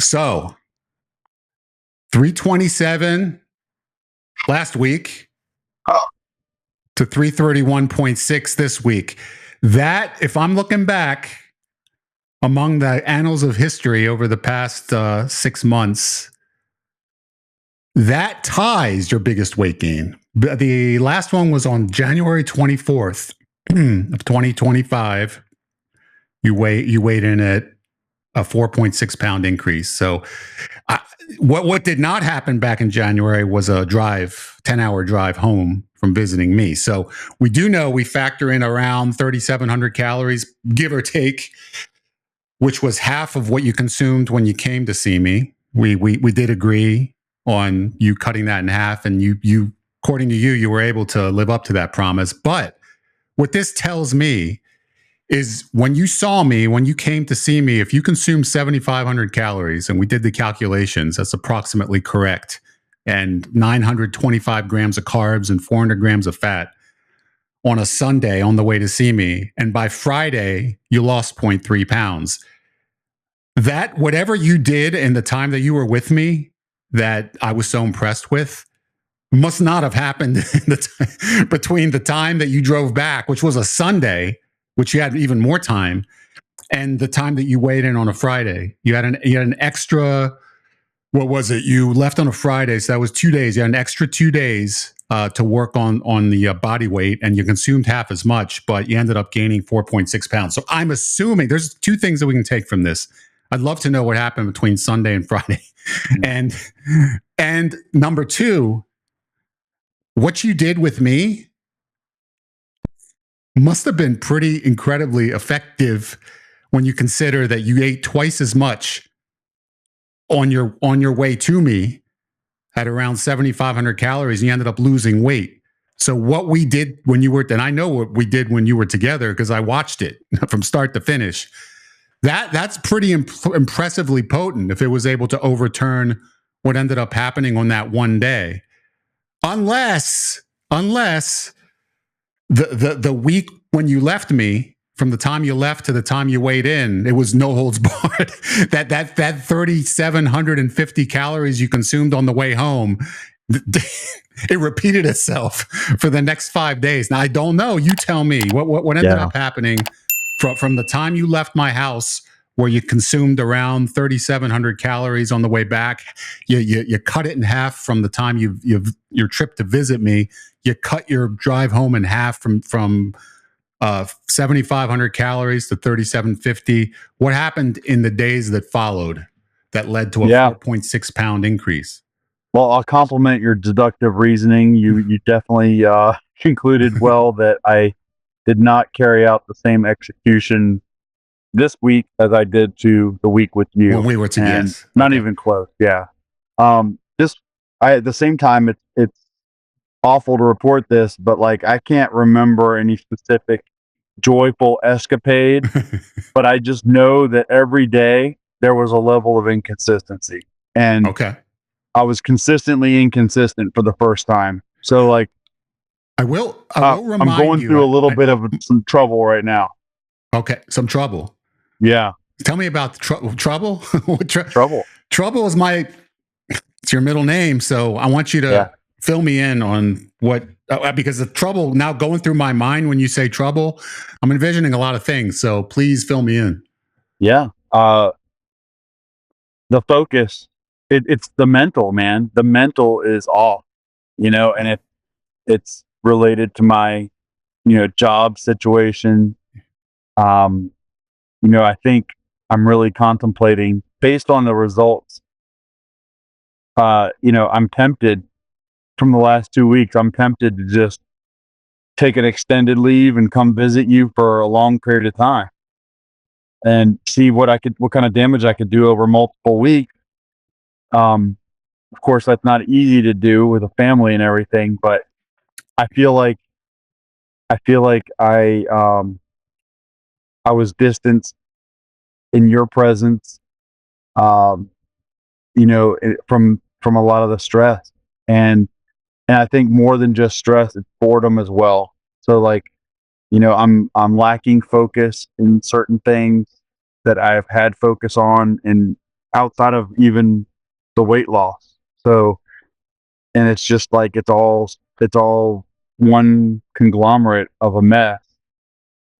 So 327 last week to 331.6 this week. That, if I'm looking back among the annals of history over the past 6 months, that ties your biggest weight gain. The last one was on January 24th of 2025. You weighed in at a 4.6 pound increase. So what did not happen back in January was a 10-hour drive home from visiting me. So we do know we factor in around 3,700 calories, give or take, which was half of what you consumed when you came to see me. We did agree on you cutting that in half, and you according to you were able to live up to that promise. But what this tells me is when you saw me, when you came to see me, if you consume 7,500 calories, and we did the calculations, that's approximately correct, and 925 grams of carbs and 400 grams of fat on a Sunday on the way to see me, and by Friday, you lost 0.3 pounds. That, whatever you did in the time that you were with me, that I was so impressed with, must not have happened between the time that you drove back, which was a Sunday, which you had even more time, and the time that you weighed in on a Friday. You had an extra, what was it? You left on a Friday, so that was 2 days. You had an extra 2 days to work on the body weight, and you consumed half as much, but you ended up gaining 4.6 pounds. So I'm assuming there's two things that we can take from this. I'd love to know what happened between Sunday and Friday. And number two, what you did with me must have been pretty incredibly effective when you consider that you ate twice as much on your way to me at around 7,500 calories, and you ended up losing weight. So what we did when you were, and I know what we did when you were together because I watched it from start to finish. That's pretty impressively potent if it was able to overturn what ended up happening on that one day. Unless the week when you left me, from the time you left to the time you weighed in, it was no holds barred. that 3,750 calories you consumed on the way home, it repeated itself for the next 5 days. Now I don't know. You tell me what ended up happening from the time you left my house, where you consumed around 3,700 calories on the way back. You cut it in half from the time your trip to visit me. You cut your drive home in half from 7,500 calories to 3,750. What happened in the days that followed that led to a 4.6 pound increase? Well, I'll compliment your deductive reasoning. You definitely concluded well that I did not carry out the same execution this week as I did to the week with you. When we were together. Yes. Not even close. Yeah. At the same time, it's awful to report this, but like I can't remember any specific joyful escapade, but I just know that every day there was a level of inconsistency, and I was consistently inconsistent for the first time. So like, I will remind you. I'm going through a little bit of some trouble right now. Okay, some trouble. Yeah. Tell me about the trouble. Trouble. Trouble is it's your middle name, so I want you to fill me in on what, because the trouble now going through my mind when you say trouble, I'm envisioning a lot of things. So please fill me in. Yeah. The focus, it's the mental, man. The mental is off, and if it's related to my, job situation, I think I'm really contemplating based on the results. I'm tempted from the last 2 weeks. I'm tempted to just take an extended leave and come visit you for a long period of time and see what kind of damage I could do over multiple weeks. Of course, that's not easy to do with a family and everything, but I feel like I was distanced in your presence, from a lot of the stress, and I think more than just stress, it's boredom as well. So like, I'm lacking focus in certain things that I've had focus on in outside of even the weight loss. So, and it's just like it's all one conglomerate of a mess.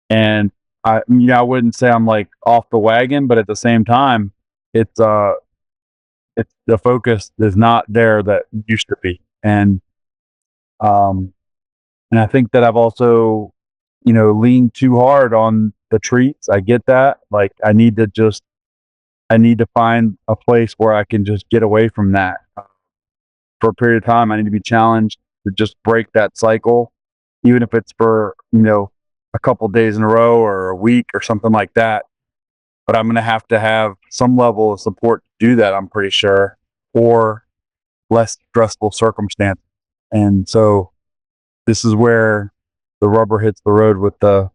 And I wouldn't say I'm like off the wagon, but at the same time, it's the focus is not there that it used to be. Um and I think that I've also, leaned too hard on the treats. I get that. Like I need to find a place where I can just get away from that for a period of time. I need to be challenged to just break that cycle, even if it's for, a couple days in a row or a week or something like that. But I'm going to have some level of support to do that, I'm pretty sure, or less stressful circumstances. And so this is where the rubber hits the road with the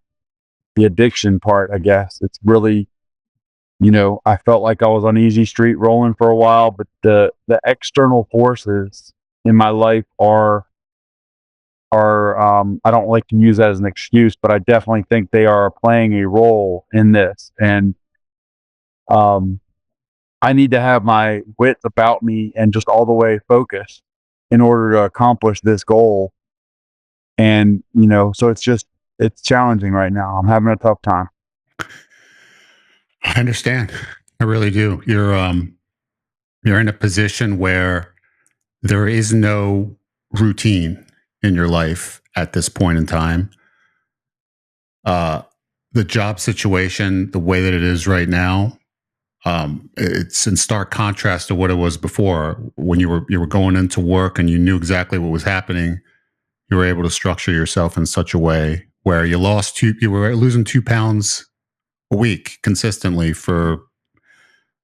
addiction part, I guess. It's really, I felt like I was on easy street rolling for a while, but the external forces in my life are I don't like to use that as an excuse, but I definitely think they are playing a role in this. And I need to have my wits about me and just all the way focused in order to accomplish this goal. And, so it's challenging right now. I'm having a tough time. I understand. I really do. You're in a position where there is no routine in your life at this point in time. The job situation, the way that it is right now, it's in stark contrast to what it was before. When you were going into work and you knew exactly what was happening, you were able to structure yourself in such a way where you were losing 2 pounds a week consistently for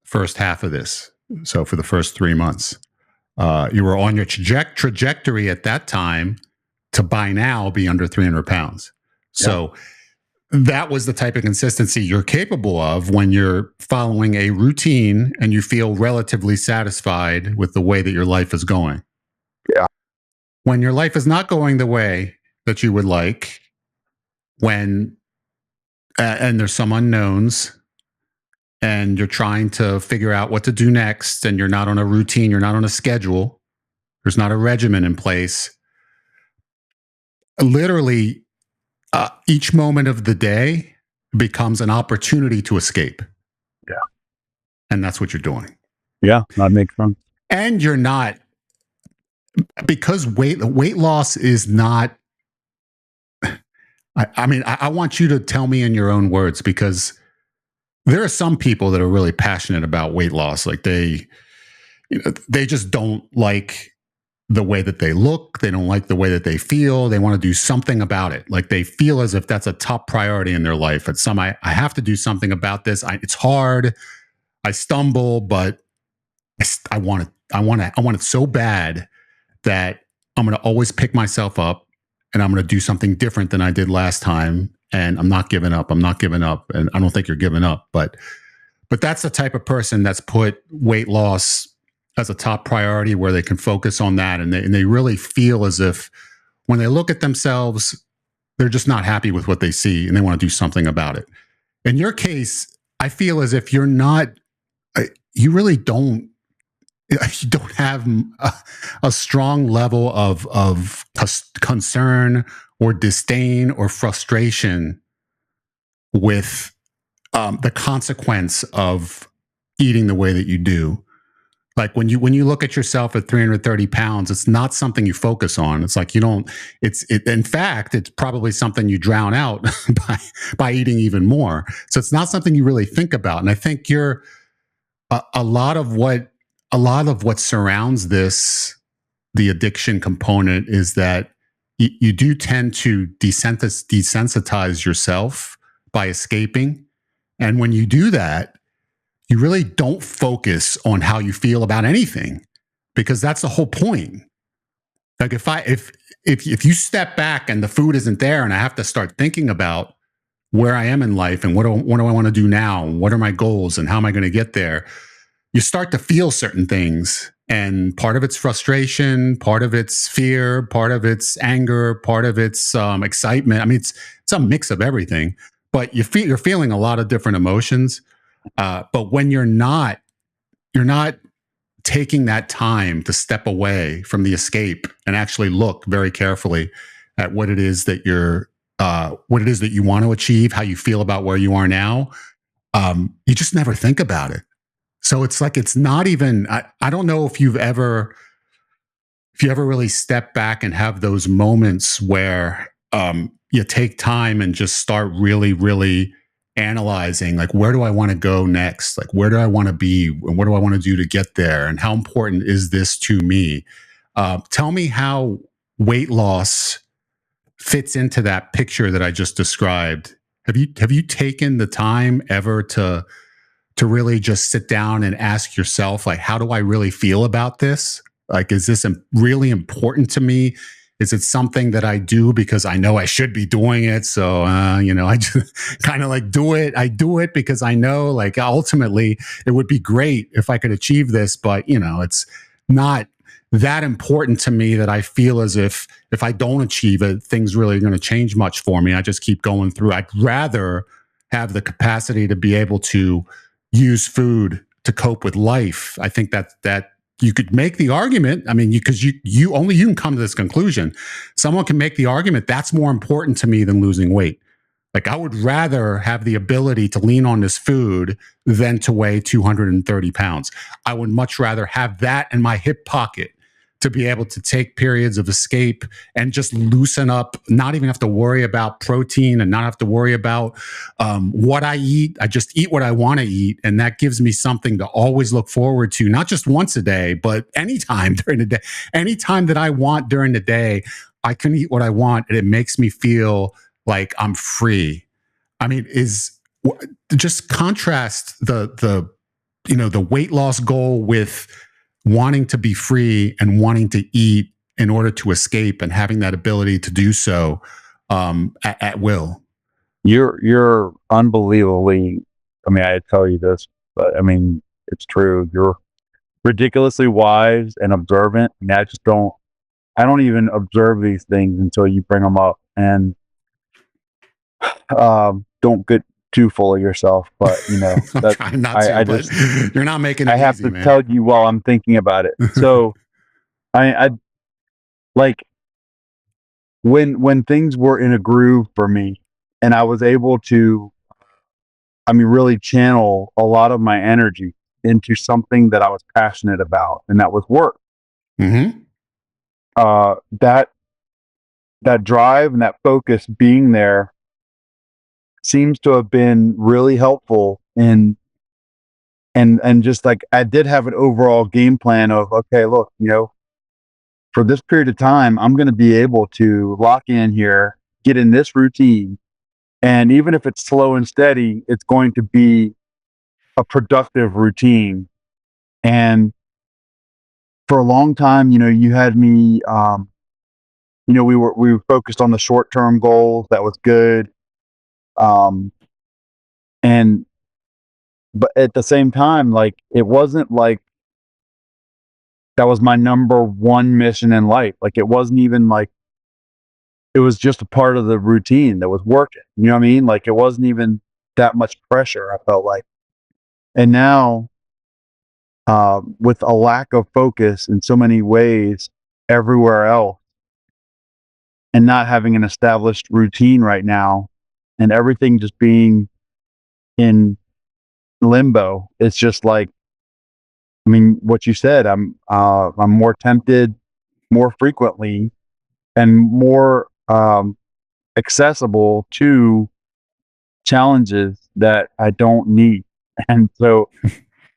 first half of this. So for the first 3 months, you were on your trajectory at that time to by now be under 300 pounds. So that was the type of consistency you're capable of when you're following a routine and you feel relatively satisfied with the way that your life is going. Yeah. When your life is not going the way that you would like, when and there's some unknowns and you're trying to figure out what to do next and you're not on a routine, you're not on a schedule, there's not a regimen in place. Literally, each moment of the day becomes an opportunity to escape. Yeah. And that's what you're doing. Yeah, that makes sense. And you're not, because weight loss is not, I want you to tell me in your own words, because there are some people that are really passionate about weight loss. Like they just don't like the way that they look. They don't like the way that they feel. They want to do something about it. Like they feel as if that's a top priority in their life. I have to do something about this. It's hard. I stumble, but I want it. I want it so bad that I'm going to always pick myself up and I'm going to do something different than I did last time. And I'm not giving up. I'm not giving up. And I don't think you're giving up, but that's the type of person that's put weight loss as a top priority, where they can focus on that. And they really feel as if when they look at themselves, they're just not happy with what they see and they want to do something about it. In your case, I feel as if you're not, you really don't, you don't have a strong level of concern or disdain or frustration with the consequence of eating the way that you do. Like when you look at yourself at 330 pounds, it's not something you focus on. It's like you don't. In fact, it's probably something you drown out by eating even more. So it's not something you really think about. And I think you're a lot of what surrounds this, the addiction component, is that you do tend to desensitize yourself by escaping. And when you do that, you really don't focus on how you feel about anything, because that's the whole point. Like if you step back and the food isn't there and I have to start thinking about where I am in life and what do I want to do now? What are my goals and how am I going to get there? You start to feel certain things, and part of it's frustration, part of it's fear, part of it's anger, part of it's excitement. I mean, it's a mix of everything, but you're feeling a lot of different emotions. But when you're not taking that time to step away from the escape and actually look very carefully at what it is that you want to achieve, how you feel about where you are now. You just never think about it. So it's like, it's not even, I don't know if you ever really step back and have those moments where you take time and just start really, really analyzing, like, where do I want to go next? Like, where do I want to be? And what do I want to do to get there? And how important is this to me? Tell me how weight loss fits into that picture that I just described. Have you taken the time ever to really just sit down and ask yourself, like, how do I really feel about this? Like, is this really important to me? Is it something that I do because I know I should be doing it? So, I just kind of like do it. I do it because I know, like, ultimately it would be great if I could achieve this, but, it's not that important to me that I feel as if I don't achieve it, things really are going to change much for me. I just keep going through. I'd rather have the capacity to be able to use food to cope with life. I think that you could make the argument. I mean, because you only you can come to this conclusion. Someone can make the argument that's more important to me than losing weight. Like, I would rather have the ability to lean on this food than to weigh 230 pounds. I would much rather have that in my hip pocket to be able to take periods of escape and just loosen up, not even have to worry about protein and not have to worry about what I eat. I just eat what I want to eat. And that gives me something to always look forward to, not just once a day, but anytime during the day. Anytime that I want during the day, I can eat what I want, and it makes me feel like I'm free. I mean, just contrast the weight loss goal with wanting to be free and wanting to eat in order to escape and having that ability to do so at will. You're unbelievably. I mean, I tell you this, but I mean, it's true. You're ridiculously wise and observant. I mean, I don't even observe these things until you bring them up, and don't get too full of yourself. But I'm that trying not to, I but just you're not making I it have easy, to man. tell you while I'm thinking about it. So I like when things were in a groove for me, and I was able to, I mean, really channel a lot of my energy into something that I was passionate about, and that was work. Mm-hmm. That drive and that focus being there seems to have been really helpful in and just like I did have an overall game plan of, okay, look, for this period of time, I'm going to be able to lock in here, get in this routine, and even if it's slow and steady, it's going to be a productive routine. And for a long time, you had me, we were focused on the short term goals. That was good. Um, and but at the same time, like, it wasn't like that was my number one mission in life. Like, it wasn't even like it was just a part of the routine that was working. You know what I mean? Like, it wasn't even that much pressure, I felt like. And now, with a lack of focus in so many ways everywhere else, and not having an established routine right now, and everything just being in limbo, it's just like, I mean, what you said, I'm more tempted more frequently and more accessible to challenges that I don't need. And so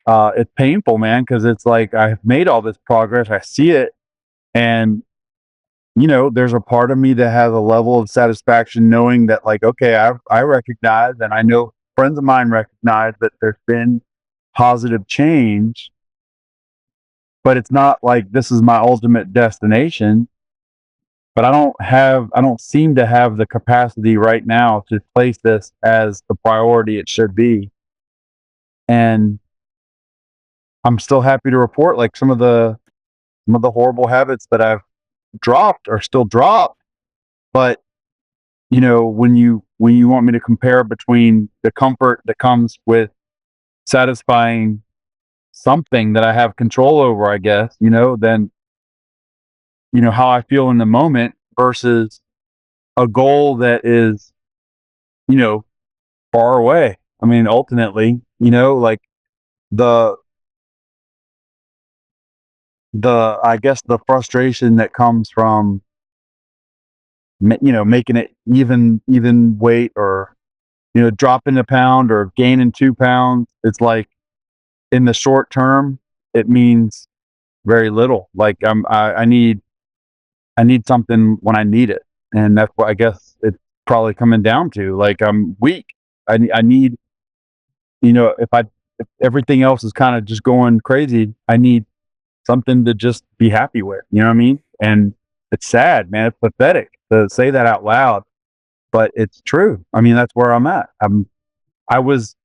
it's painful, man, because it's like I've made all this progress, I see it, and there's a part of me that has a level of satisfaction knowing that, like, okay, I recognize, and I know friends of mine recognize that there's been positive change, but it's not like this is my ultimate destination. But I don't seem to have the capacity right now to place this as the priority it should be. And I'm still happy to report, like, some of the horrible habits that I've dropped are still dropped. But when you want me to compare between the comfort that comes with satisfying something that I have control over, I guess, than, how I feel in the moment versus a goal that is, far away. I mean, ultimately, like the, I guess the frustration that comes from, making it even weight, or, dropping a pound or gaining 2 pounds. It's like, in the short term, it means very little. Like I need something when I need it, and that's what I guess it's probably coming down to. Like, I'm weak. I need, if everything else is kind of just going crazy, I need something to just be happy with. You know what I mean? And it's sad, man. It's pathetic to say that out loud, but it's true. I mean, that's where I'm at. I was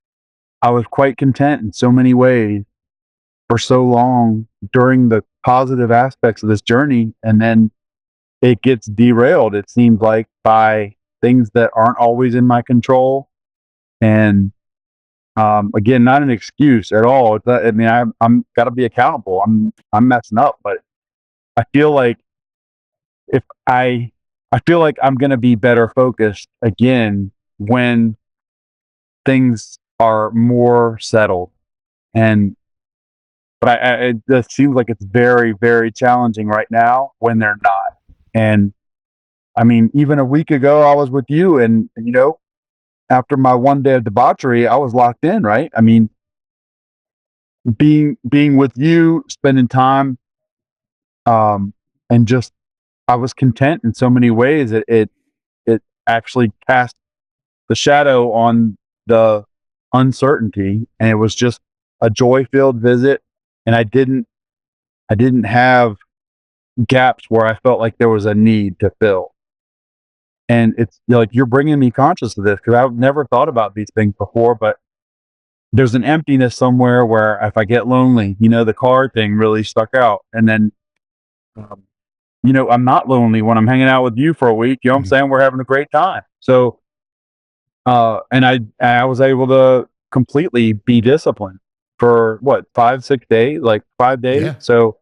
I was quite content in so many ways for so long during the positive aspects of this journey, and then it gets derailed, it seems like, by things that aren't always in my control. And again, not an excuse at all. It's not, I mean, I'm got to be accountable. I'm messing up, but I feel like if I feel like I'm going to be better focused again when things are more settled. And but it just seems like it's very, very challenging right now when they're not. And I mean, even a week ago, I was with you, and after my one day of debauchery, I was locked in. Right? I mean, being with you, spending time, and just, I was content in so many ways. It actually cast the shadow on the uncertainty, and it was just a joy filled visit. And I didn't have gaps where I felt like there was a need to fill. And it's like, you're bringing me conscious of this, because I've never thought about these things before, but there's an emptiness somewhere where if I get lonely, the car thing really stuck out. And then, um, I'm not lonely when I'm hanging out with you for a week. You know what I'm saying? We're having a great time. So, and I was able to completely be disciplined for what, 5 6 days, like 5 days. Yeah. So,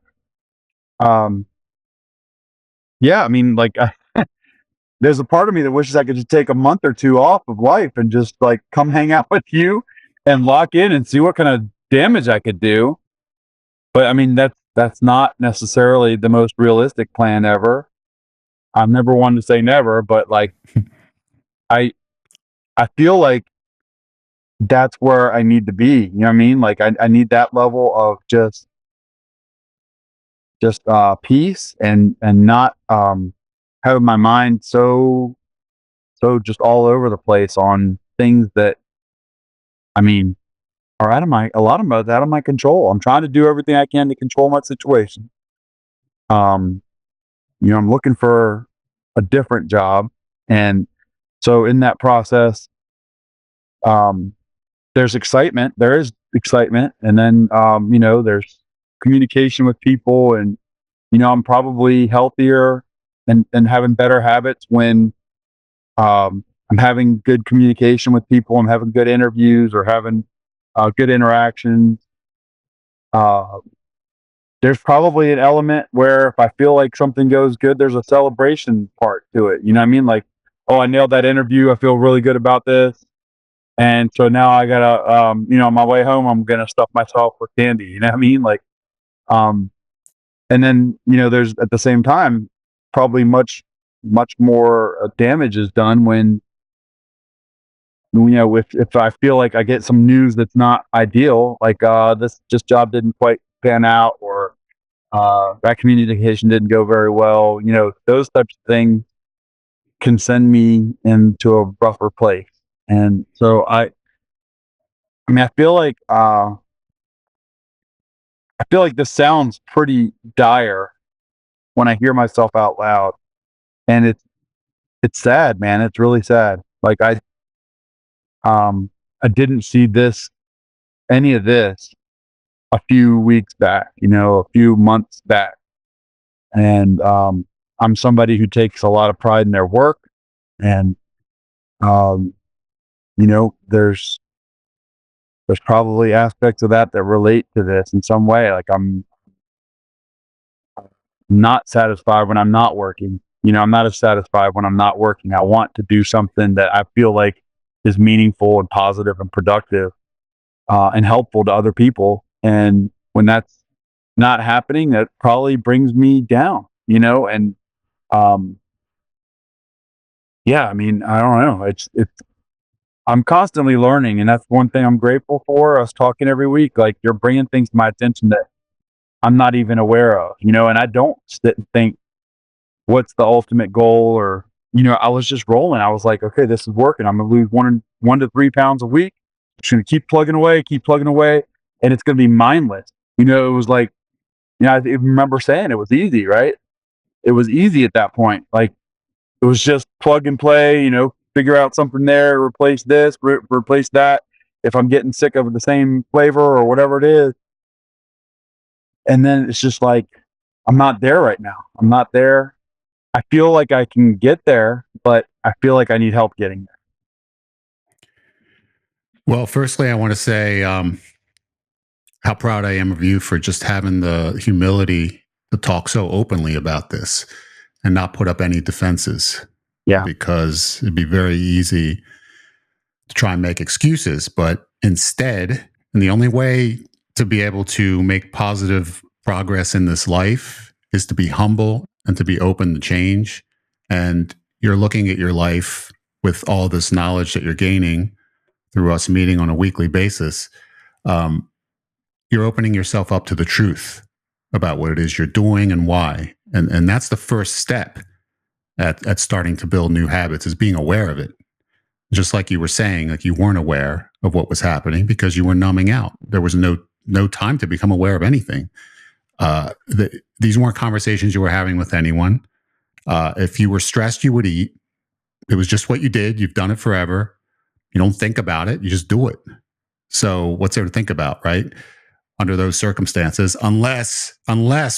yeah, I mean, like, there's a part of me that wishes I could just take a month or two off of life and just like come hang out with you and lock in and see what kind of damage I could do. But I mean, that's not necessarily the most realistic plan ever. I've never wanted to say never, but like, I I feel like that's where I need to be. You know what I mean? Like, I need that level of just peace, and not have my mind so just all over the place on things that, I mean, are a lot of them are out of my control. I'm trying to do everything I can to control my situation. Um, I'm looking for a different job, and so in that process, um, there's excitement. There is excitement, and then there's communication with people, and I'm probably healthier and having better habits when I'm having good communication with people. I'm having good interviews, or having good interactions. Uh, there's probably an element where if I feel like something goes good, there's a celebration part to it. You know what I mean? Like, oh, I nailed that interview. I feel really good about this. And so now I gotta, on my way home, I'm gonna stuff myself with candy. You know what I mean? Like, um, and then, there's, at the same time, probably much more damage is done when, if I feel like I get some news that's not ideal, like, this just job didn't quite pan out, or that communication didn't go very well. Those types of things can send me into a rougher place. And so I mean, I feel like this sounds pretty dire when I hear myself out loud, and it's sad, man. It's really sad. Like, I didn't see any of this a few weeks back, a few months back. And I'm somebody who takes a lot of pride in their work, and um, there's there's probably aspects of that relate to this in some way. Like I'm not satisfied when I'm not working. I'm not as satisfied when I'm not working. I want to do something that I feel like is meaningful and positive and productive, and helpful to other people. And when that's not happening, that probably brings me down, and, yeah, I mean, I don't know. I'm constantly learning, and that's one thing I'm grateful for. Us talking every week, like you're bringing things to my attention that I'm not even aware of, and I don't sit and think, what's the ultimate goal? Or, I was just rolling. I was like, okay, this is working. I'm going to lose 1 to 3 pounds a week. I'm just going to keep plugging away, and it's going to be mindless. It was like, I remember saying it was easy, right? It was easy at that point. Like it was just plug and play, figure out something there, replace this, replace that. If I'm getting sick of the same flavor or whatever it is. And then it's just like, I'm not there right now. I'm not there. I feel like I can get there, but I feel like I need help getting there. Well, firstly, I want to say how proud I am of you for just having the humility to talk so openly about this and not put up any defenses. Yeah. Because it'd be very easy to try and make excuses, but instead, and the only way to be able to make positive progress in this life is to be humble and to be open to change. And you're looking at your life with all this knowledge that you're gaining through us meeting on a weekly basis. You're opening yourself up to the truth about what it is you're doing and why. And that's the first step at starting to build new habits, is being aware of it. Just like you were saying, like you weren't aware of what was happening because you were numbing out. There was no time to become aware of anything. These weren't conversations you were having with anyone. If you were stressed, you would eat. It was just what you did. You've done it forever. You don't think about it. You just do it. So what's there to think about, right? Under those circumstances, unless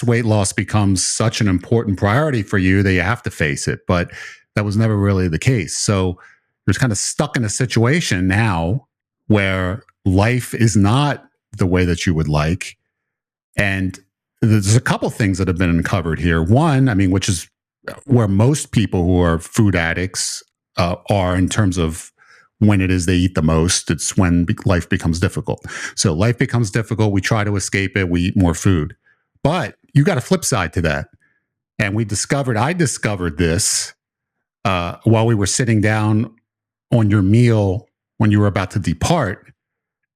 weight loss becomes such an important priority for you that you have to face it. But that was never really the case. So you're kind of stuck in a situation now where life is not the way that you would like. And there's a couple things that have been uncovered here. One, I mean, which is where most people who are food addicts are in terms of when it is they eat the most. It's when life becomes difficult. So life becomes difficult. We try to escape it. We eat more food. But you got a flip side to that. And I discovered this while we were sitting down on your meal when you were about to depart.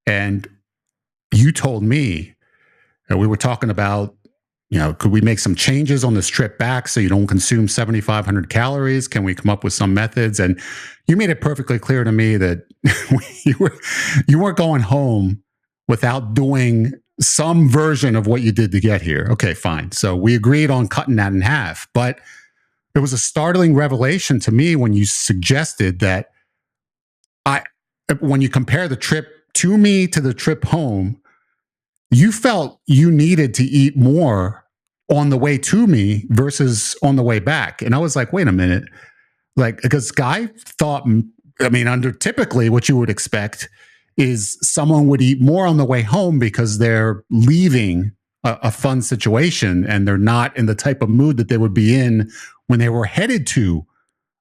And you told me, and we were talking about, could we make some changes on this trip back so you don't consume 7,500 calories? Can we come up with some methods? And you made it perfectly clear to me that you weren't going home without doing some version of what you did to get here. Okay, fine. So we agreed on cutting that in half. But it was a startling revelation to me when you suggested that when you compare the trip to me to the trip home, you felt you needed to eat more on the way to me versus on the way back. And I was like, wait a minute. Like, because Guy thought, I mean, under typically what you would expect is someone would eat more on the way home because they're leaving a fun situation and they're not in the type of mood that they would be in when they were headed to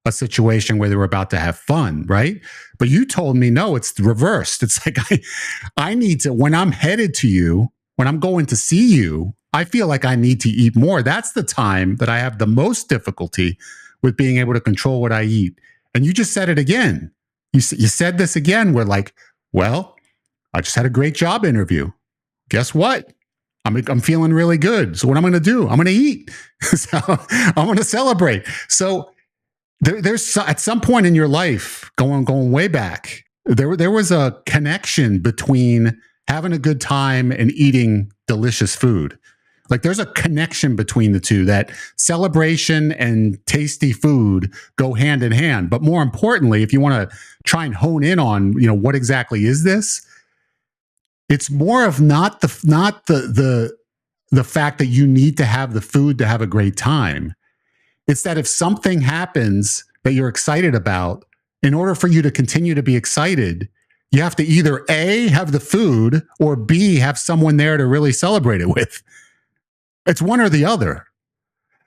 a situation where they were about to have fun, right? But you told me, no, it's reversed. It's like, I need to, when I'm headed to you, when I'm going to see you, I feel like I need to eat more. That's the time that I have the most difficulty with being able to control what I eat. And you just said it again. You said this again. We're like, well, I just had a great job interview. Guess what? I'm feeling really good. So what I'm going to do, I'm going to eat. So I'm going to celebrate. So there's at some point in your life, going way back, there was a connection between having a good time and eating delicious food. Like there's a connection between the two, that celebration and tasty food go hand in hand. But more importantly, if you want to try and hone in on, what exactly is this? It's more of not the fact that you need to have the food to have a great time. It's that if something happens that you're excited about, in order for you to continue to be excited, You have to either A, have the food, or B, have someone there to really celebrate it with. It's one or the other.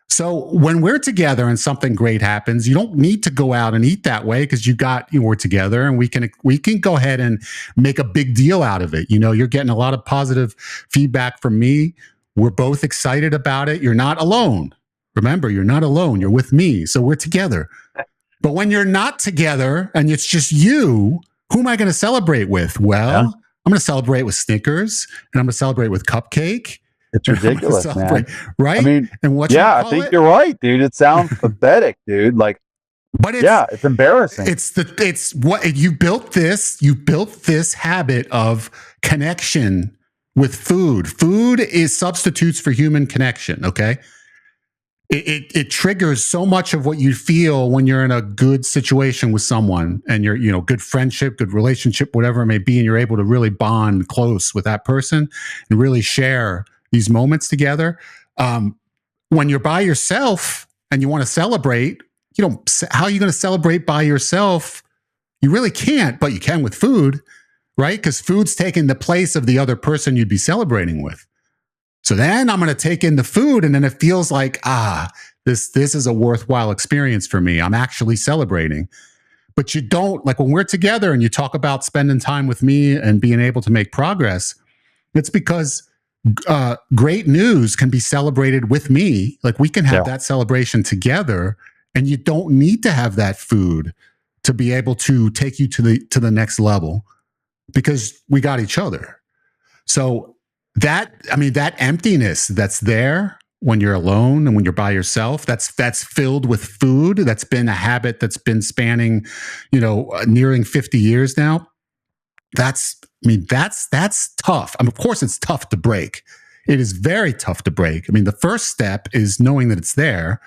So when we're together and something great happens, you don't need to go out and eat that way because we're together and we can go ahead and make a big deal out of it. You're getting a lot of positive feedback from me. We're both excited about it. You're not alone. Remember, you're not alone. You're with me. So we're together. But when you're not together and it's just you, who am I going to celebrate with? Well, I'm going to celebrate with Snickers and I'm going to celebrate with cupcake. It's ridiculous, man. Right? I mean, and what? I think you're right, dude. It sounds pathetic, dude. Like, but it's embarrassing. It's what you built this. You built this habit of connection with food. Food is substitutes for human connection. Okay. It triggers so much of what you feel when you're in a good situation with someone and you're, good friendship, good relationship, whatever it may be. And you're able to really bond close with that person and really share these moments together. When you're by yourself and you want to celebrate, how are you going to celebrate by yourself? You really can't, but you can with food, right? Because food's taking the place of the other person you'd be celebrating with. So then I'm going to take in the food and then it feels like, this is a worthwhile experience for me. I'm actually celebrating. But you don't, like when we're together and you talk about spending time with me and being able to make progress, it's because great news can be celebrated with me. Like we can have that celebration together and you don't need to have that food to be able to take you to the next level because we got each other. So that emptiness that's there when you're alone and when you're by yourself, that's filled with food. That's been a habit that's been spanning, nearing 50 years now. That's tough. Of course it's tough to break. It is very tough to break. the first step is knowing that it's there,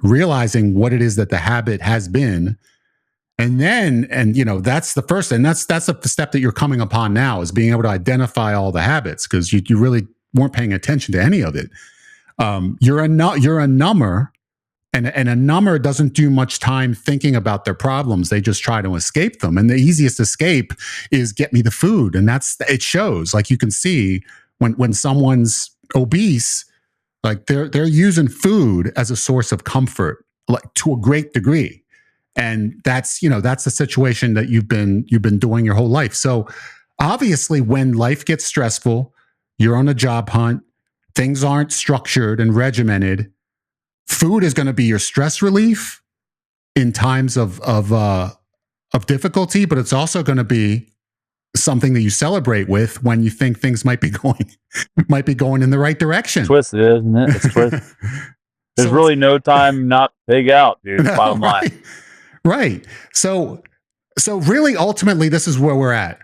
realizing what it is that the habit has been. And then, that's the first, and that's the step that you're coming upon now is being able to identify all the habits because you really weren't paying attention to any of it. You're a number, and a number doesn't do much time thinking about their problems. They just try to escape them, and the easiest escape is get me the food, and it shows. Like you can see when someone's obese, like they're using food as a source of comfort, like to a great degree. And that's the situation that you've been doing your whole life. So obviously when life gets stressful, you're on a job hunt, things aren't structured and regimented, food is going to be your stress relief in times of difficulty, but it's also going to be something that you celebrate with when you think things might be going in the right direction. It's twisted, isn't it? It's twisted. There's really no time not to pig out, dude. Bottom line. Right. So really, ultimately, this is where we're at.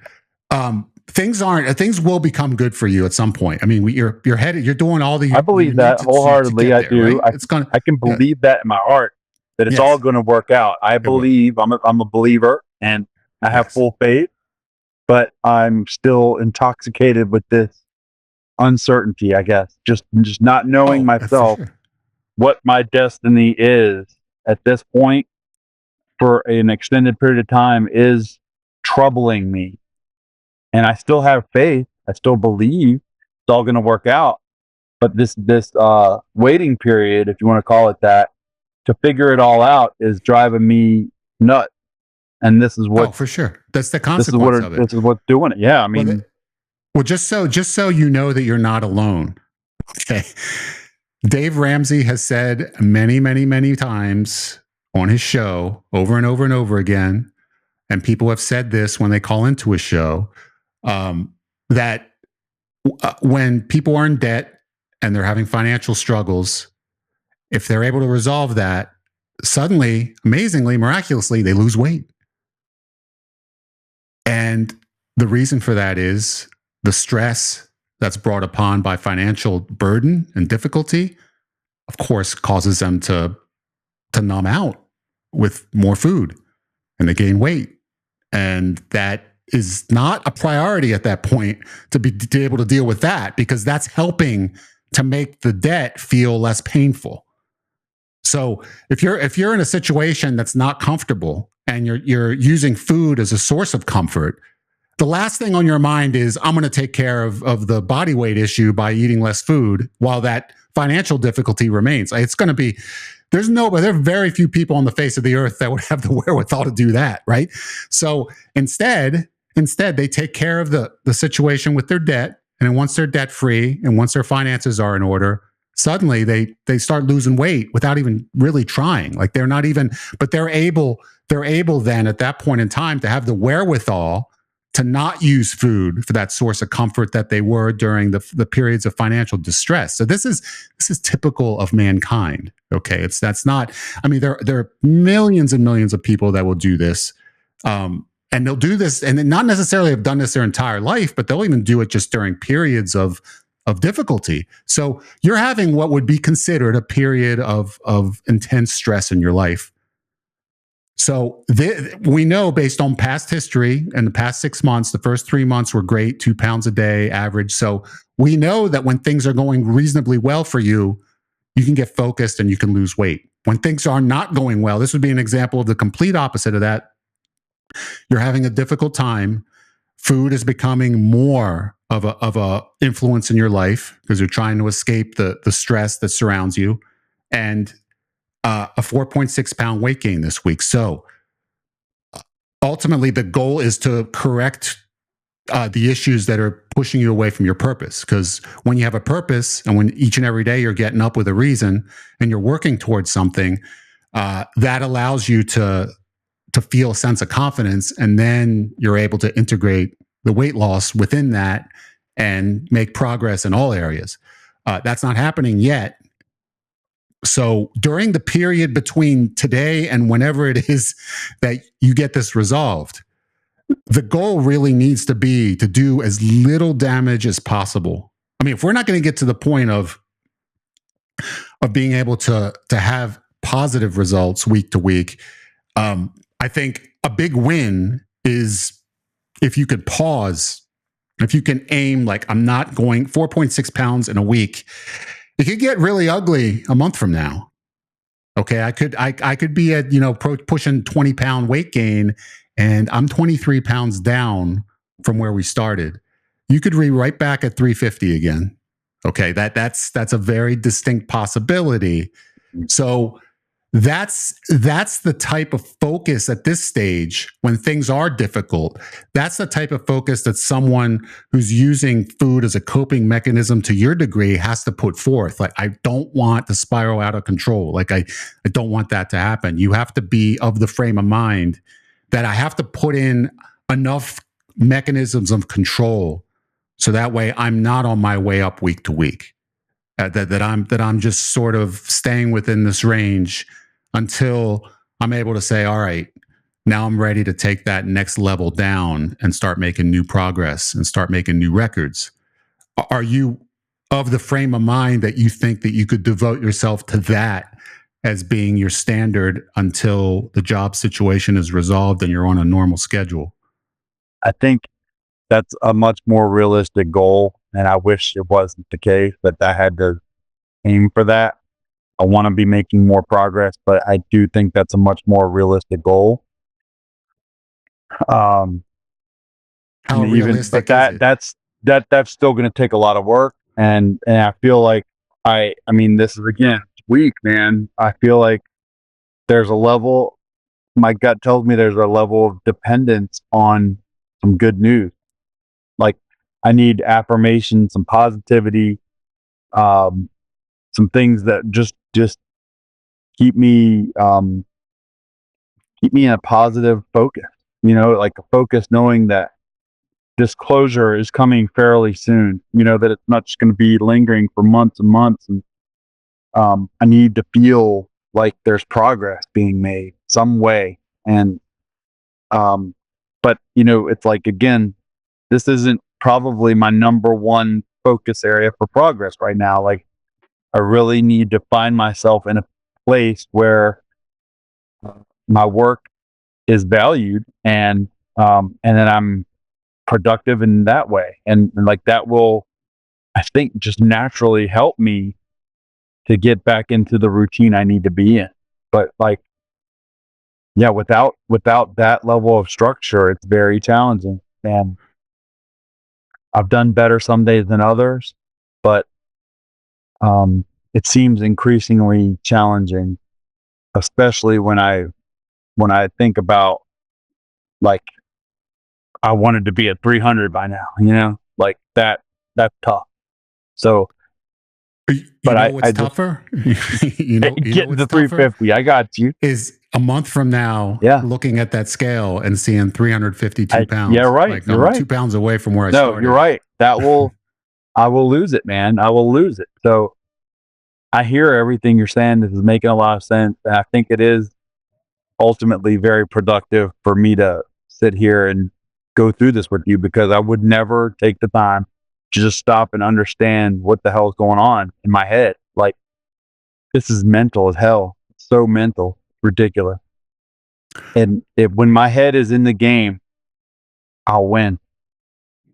Things will become good for you at some point. You're headed. You're doing all the. I believe that wholeheartedly. I do. Right? I can believe that in my heart that it's all going to work out. I believe. I'm a believer, and I have full faith. But I'm still intoxicated with this uncertainty. I guess just not knowing myself what my destiny is at this point. For an extended period of time is troubling me. And I still have faith. I still believe it's all going to work out. But this waiting period, if you want to call it that, to figure it all out is driving me nuts. And this is what for sure. That's the consequence of it. This is what's doing it. Yeah. Well, just so you know that you're not alone. Okay. Dave Ramsey has said many, many, many times on his show over and over and over again, and people have said this when they call into a show, that when people are in debt and they're having financial struggles, if they're able to resolve that, suddenly, amazingly, miraculously, they lose weight. And the reason for that is the stress that's brought upon by financial burden and difficulty, of course, causes them to numb out with more food and they gain weight. And that is not a priority at that point to be able to deal with that because that's helping to make the debt feel less painful. So if you're in a situation that's not comfortable and you're using food as a source of comfort, the last thing on your mind is, I'm going to take care of the body weight issue by eating less food, while that financial difficulty remains. It's going to be, there are very few people on the face of the earth that would have the wherewithal to do that, right? So instead they take care of the situation with their debt, and then once they're debt free and once their finances are in order, suddenly they start losing weight without even really trying. Like, they're not even, but they're able then at that point in time to have the wherewithal to not use food for that source of comfort that they were during the periods of financial distress. So this is typical of mankind. Okay, that's not. I mean, there are millions and millions of people that will do this, and they'll do this, and not necessarily have done this their entire life, but they'll even do it just during periods of difficulty. So you're having what would be considered a period of intense stress in your life. So we know, based on past history, in the past 6 months, the first 3 months were great, 2 pounds a day average. So we know that when things are going reasonably well for you, you can get focused and you can lose weight. When things are not going well, this would be an example of the complete opposite of that. You're having a difficult time. Food is becoming more of a influence in your life because you're trying to escape the stress that surrounds you, and a 4.6 pound weight gain this week. So ultimately, the goal is to correct the issues that are pushing you away from your purpose. Because when you have a purpose, and when each and every day you're getting up with a reason and you're working towards something, that allows you to feel a sense of confidence, and then you're able to integrate the weight loss within that and make progress in all areas. That's not happening yet. So during the period between today and whenever it is that you get this resolved, the goal really needs to be to do as little damage as possible. I mean, if we're not going to get to the point of being able to have positive results week to week, I think a big win is if you could pause, if you can aim, like, I'm not going 4.6 pounds in a week. It could get really ugly a month from now. Okay, I could be at, pushing 20-pound weight gain, and I'm 23 pounds down from where we started. You could be right back at 350 again. Okay, that's a very distinct possibility. So that's the type of focus at this stage when things are difficult. That's the type of focus that someone who's using food as a coping mechanism to your degree has to put forth. Like, I don't want to spiral out of control. Like, I don't want that to happen. You have to be of the frame of mind that I have to put in enough mechanisms of control so that way I'm not on my way up week to week. That I'm just sort of staying within this range until I'm able to say, all right, now I'm ready to take that next level down and start making new progress and start making new records. Are you of the frame of mind that you think that you could devote yourself to that as being your standard until the job situation is resolved and you're on a normal schedule? I think that's a much more realistic goal, and I wish it wasn't the case, but I had to aim for that. I want to be making more progress, but I do think that's a much more realistic goal. How realistic is it? That's still going to take a lot of work, and I feel like I mean, this is, again, weak, man. I feel like there's a level, my gut tells me there's a level of dependence on some good news. Like, I need affirmation, some positivity, some things that just keep me in a positive focus. Like a focus, knowing that disclosure is coming fairly soon. That it's not just going to be lingering for months and months, and I need to feel like there's progress being made some way. And but it's like, again, this isn't probably my number one focus area for progress right now. Like, I really need to find myself in a place where my work is valued, and then I'm productive in that way. And like, that will, I think, just naturally help me to get back into the routine I need to be in. But like, yeah, without that level of structure, it's very challenging. And I've done better some days than others, but it seems increasingly challenging, especially when I think about, like, I wanted to be at 300 by now, like that's tough. So, You but know what's I just tougher? you know getting what's to tougher 350. I got you. is a month from now, Yeah. looking at that scale and seeing 352 pounds. Yeah, right. Like You're I'm right. 2 pounds away from where I No, started. you're right. I will lose it, man. I will lose it. So I hear everything you're saying. This is making a lot of sense. And I think it is ultimately very productive for me to sit here and go through this with you, because I would never take the time to just stop and understand what the hell's going on in my head. Like, this is mental as hell. It's so mental. Ridiculous. And when my head is in the game, I'll win.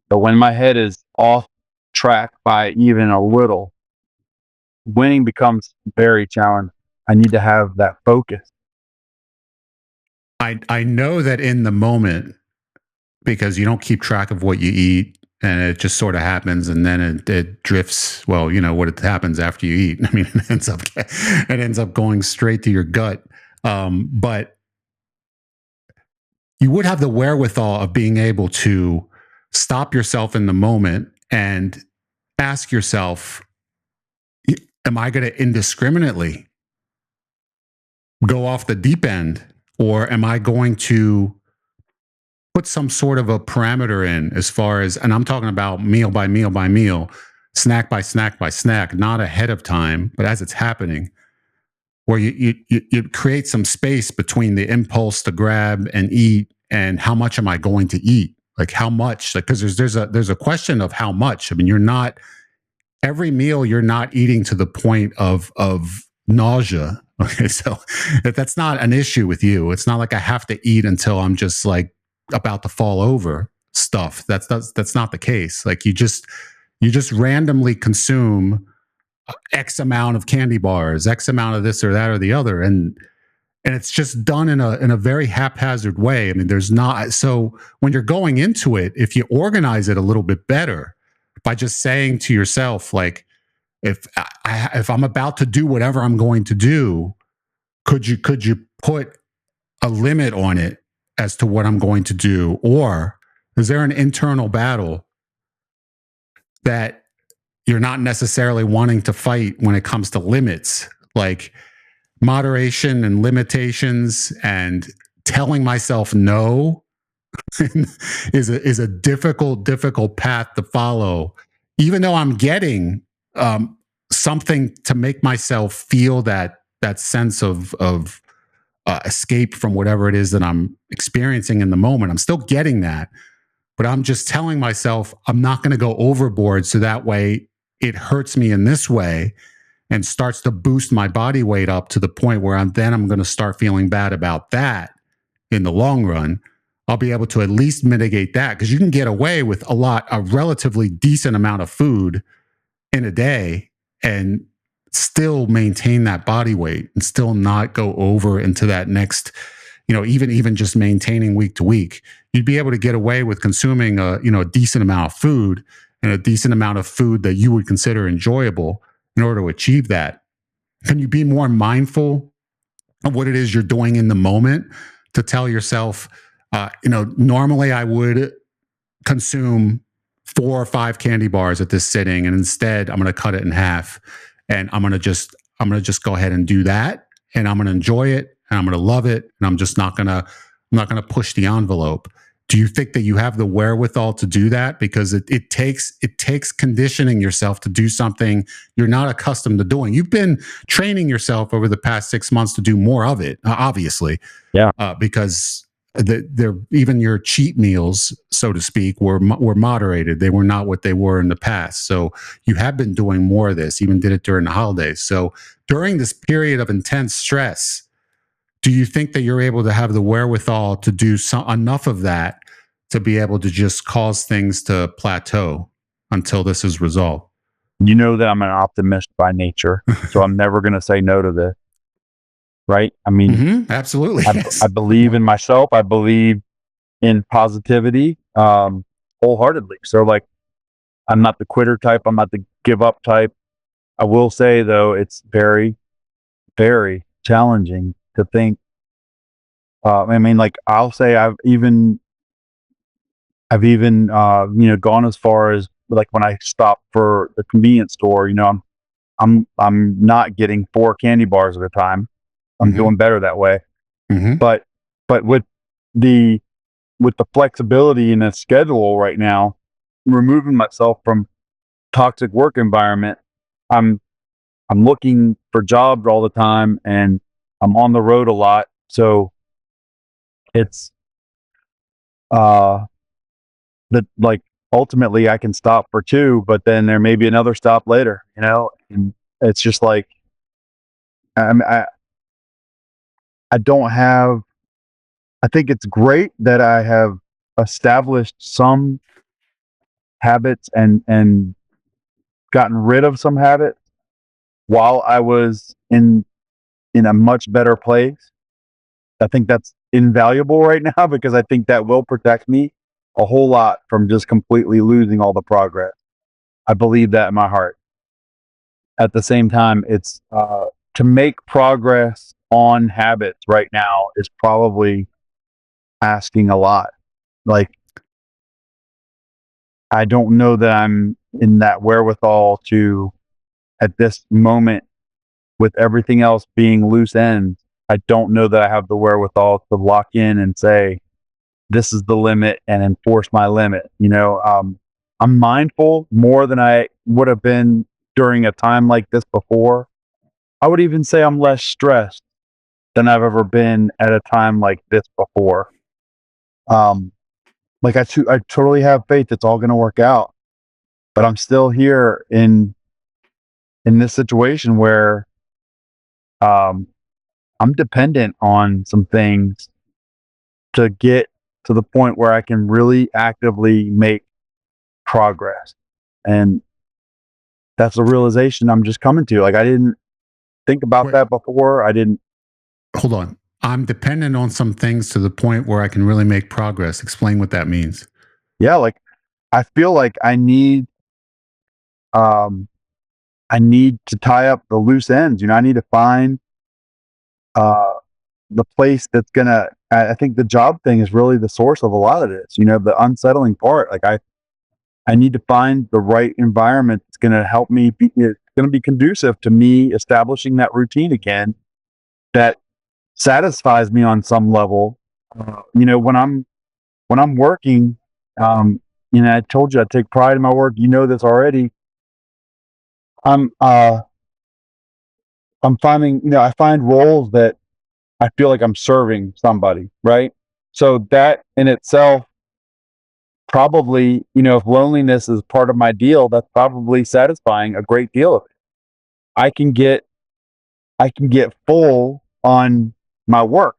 But when my head is off track by even a little, winning becomes very challenging. I need to have that focus. I know that in the moment, because you don't keep track of what you eat and it just sort of happens, and then it drifts. Well, you know what it happens after you eat. I mean, it ends up going straight to your gut. But you would have the wherewithal of being able to stop yourself in the moment and ask yourself, am I going to indiscriminately go off the deep end, or am I going to put some sort of a parameter in, as far as, and I'm talking about meal by meal by meal, snack by snack by snack, not ahead of time, but as it's happening, where you create some space between the impulse to grab and eat and how much am I going to eat? Like how much? Like, because there's a question of how much. I mean, you're not, every meal you're not eating to the point of nausea. Okay, so that's not an issue with you. It's not like I have to eat until I'm just like about to fall over stuff. That's not the case. Like you just randomly consume X amount of candy bars, X amount of this or that or the other, and it's just done in a very haphazard way. I mean, there's not, so when you're going into it, if you organize it a little bit better by just saying to yourself, like, if I'm about to do whatever I'm going to do, could you put a limit on it as to what I'm going to do, or is there an internal battle that you're not necessarily wanting to fight when it comes to limits, like moderation and limitations, and telling myself no is a difficult path to follow, even though I'm getting something to make myself feel that sense of escape from whatever it is that I'm experiencing in the moment. I'm still getting that, but I'm just telling myself I'm not going to go overboard, so that way it hurts me in this way and starts to boost my body weight up to the point where I'm going to start feeling bad about that in the long run. I'll be able to at least mitigate that, because you can get away with a relatively decent amount of food in a day and still maintain that body weight and still not go over into that next, even just maintaining week to week. You'd be able to get away with consuming a decent amount of food, and a decent amount of food that you would consider enjoyable, in order to achieve that. Can you be more mindful of what it is you're doing in the moment, to tell yourself, normally I would consume 4 or 5 candy bars at this sitting, and instead I'm going to cut it in half, and I'm going to just go ahead and do that, and I'm going to enjoy it, and I'm going to love it, and I'm not going to push the envelope. Do you think that you have the wherewithal to do that? Because it takes conditioning yourself to do something you're not accustomed to doing. You've been training yourself over the past 6 months to do more of it, obviously. Yeah. Because even your cheat meals, so to speak, were moderated. They were not what they were in the past. So you have been doing more of this. Even did it during the holidays. So during this period of intense stress, do you think that you're able to have the wherewithal to do enough of that to be able to just cause things to plateau until this is resolved? You know that I'm an optimist by nature, so I'm never going to say no to this. Right? I mean, absolutely. I believe in myself. I believe in positivity wholeheartedly. So, like, I'm not the quitter type. I'm not the give up type. I will say though, it's very, very challenging to think. I mean, like I'll say I've even gone as far as like when I stop for the convenience store, I'm not getting 4 candy bars at a time. I'm doing better that way. But with the flexibility in the schedule right now, removing myself from toxic work environment, I'm looking for jobs all the time and I'm on the road a lot. So it's that like ultimately I can stop for 2, but then there may be another stop later, and it's just like I don't have. I think it's great that I have established some habits and gotten rid of some habits while I was in a much better place. I think that's invaluable right now because I think that will protect me a whole lot from just completely losing all the progress. I believe that in my heart. At the same time, it's to make progress on habits right now is probably asking a lot. Like, I don't know that I'm in that wherewithal to, at this moment, with everything else being loose ends, I don't know that I have the wherewithal to lock in and say, this is the limit and enforce my limit. I'm mindful more than I would have been during a time like this before. I would even say I'm less stressed than I've ever been at a time like this before. Like I totally have faith it's all going to work out, but I'm still here in this situation where um, I'm dependent on some things to get to the point where I can really actively make progress. And that's a realization I'm just coming to. Like I didn't think about that before. I didn't. Hold on. I'm dependent on some things to the point where I can really make progress. Explain what that means. Yeah, like I feel like I need to tie up the loose ends. I need to find uh the place that's gonna. I think the job thing is really the source of a lot of this. The unsettling part. Like I need to find the right environment that's gonna help me. It's gonna be conducive to me establishing that routine again. That satisfies me on some level. When I'm working, I told you I take pride in my work. You know this already. I'm uh I'm finding, I find roles that I feel like I'm serving somebody, right? So that in itself probably, if loneliness is part of my deal, that's probably satisfying a great deal of it. I can get full on my work.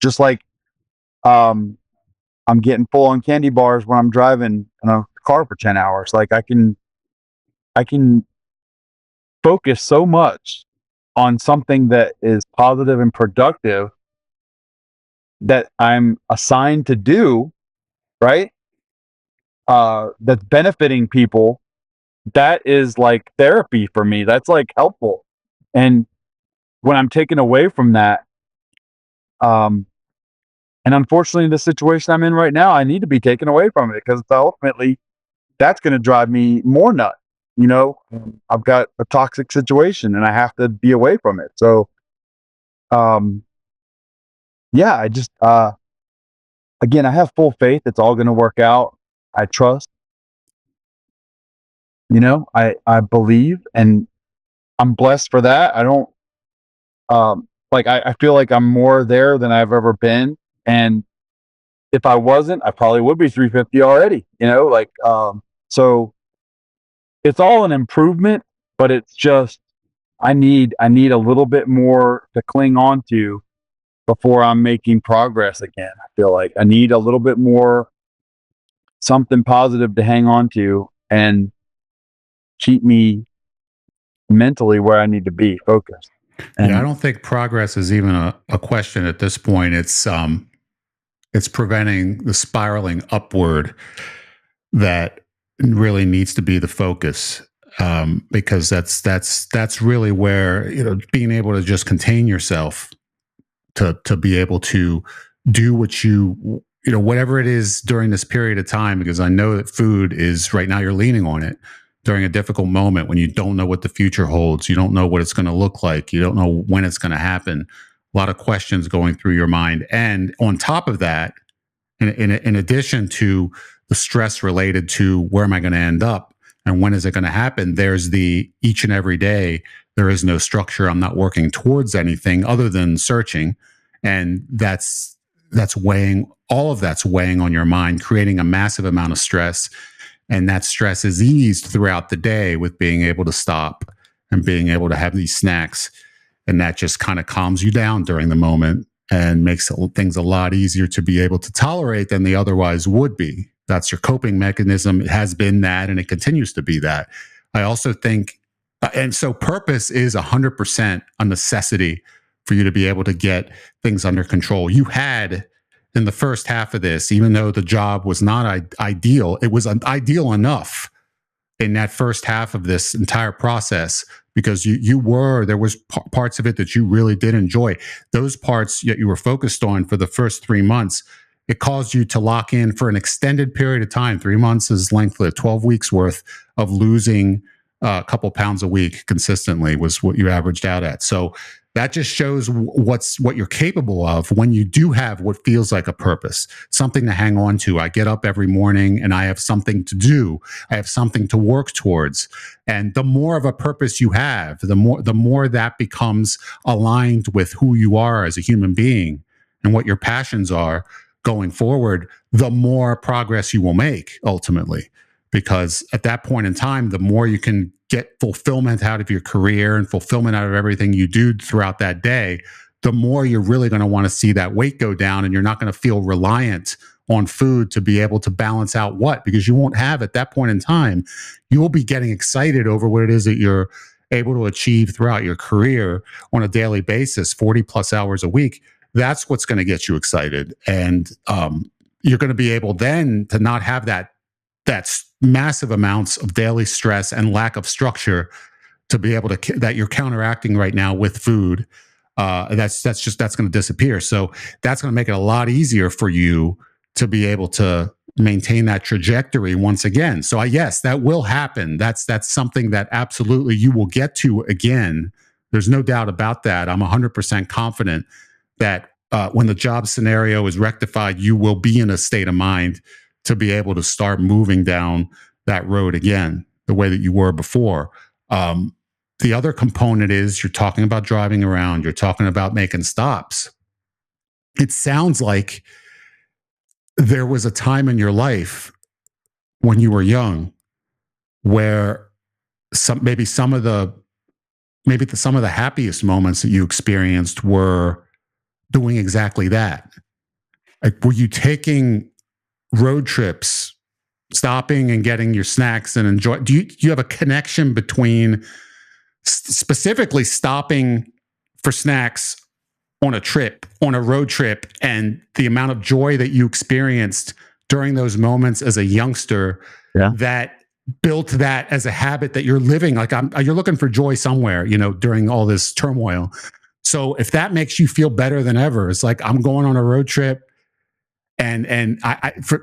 Just like I'm getting full on candy bars when I'm driving in a car for 10 hours. Like I can focus so much on something that is positive and productive that I'm assigned to do, right? That's benefiting people. That is like therapy for me. That's like helpful. And when I'm taken away from that, um, and unfortunately, the situation I'm in right now, I need to be taken away from it because ultimately that's going to drive me more nuts. I've got a toxic situation and I have to be away from it. So, um, yeah, I just, again, I have full faith it's all going to work out. I trust, I believe, and I'm blessed for that. I don't, like, I feel like I'm more there than I've ever been. And if I wasn't, I probably would be 350 already, so it's all an improvement, but it's just, I need a little bit more to cling on to before I'm making progress again. I feel like I need a little bit more something positive to hang on to and keep me mentally where I need to be focused. And Yeah, I don't think progress is even a question at this point. It's preventing the spiraling upward that really needs to be the focus, because that's really where, being able to just contain yourself, to be able to do what whatever it is during this period of time, because I know that food is, right now you're leaning on it during a difficult moment when you don't know what the future holds, you don't know what it's going to look like, you don't know when it's going to happen, a lot of questions going through your mind. And on top of that, in addition to the stress related to where am I going to end up and when is it going to happen, there's the each and every day, there is no structure. I'm not working towards anything other than searching. And that's weighing, all of that's weighing on your mind, creating a massive amount of stress. And that stress is eased throughout the day with being able to stop and being able to have these snacks. And that just kind of calms you down during the moment and makes things a lot easier to be able to tolerate than they otherwise would be. That's your coping mechanism. It has been that, and it continues to be that. I also think, and so purpose is 100% a necessity for you to be able to get things under control. You had, in the first half of this, even though the job was not ideal, it was ideal enough in that first half of this entire process, because there was parts of it that you really did enjoy. Those parts that you were focused on for the first 3 months, it caused you to lock in for an extended period of time. 3 months is length of 12 weeks worth of losing a couple pounds a week consistently was what you averaged out at. So that just shows what you're capable of when you do have what feels like a purpose, something to hang on to. I get up every morning and I have something to do. I have something to work towards. And the more of a purpose you have, the more that becomes aligned with who you are as a human being and what your passions are going forward, the more progress you will make ultimately. Because at that point in time, the more you can get fulfillment out of your career and fulfillment out of everything you do throughout that day, the more you're really going to want to see that weight go down, and you're not going to feel reliant on food to be able to balance out because you won't have, at that point in time, you will be getting excited over what it is that you're able to achieve throughout your career on a daily basis, 40 plus hours a week. That's what's going to get you excited. And you're going to be able then to not have that's massive amounts of daily stress and lack of structure to be able to, that you're counteracting right now with food. That's going to disappear. So that's going to make it a lot easier for you to be able to maintain that trajectory once again. So yes, that will happen. That's something that absolutely you will get to again. There's no doubt about that. I'm 100% confident that when the job scenario is rectified, you will be in a state of mind to be able to start moving down that road again, the way that you were before. The other component is, you're talking about driving around, you're talking about making stops. It sounds like there was a time in your life when you were young where some of the happiest moments that you experienced were doing exactly that. Like, were you taking road trips, stopping and getting your snacks and enjoy? Do you have a connection between specifically stopping for snacks on a road trip, and the amount of joy that you experienced during those moments as a youngster, that built that as a habit that you're living? Like, you're looking for joy somewhere, during all this turmoil. So if that makes you feel better than ever, it's like, I'm going on a road trip, and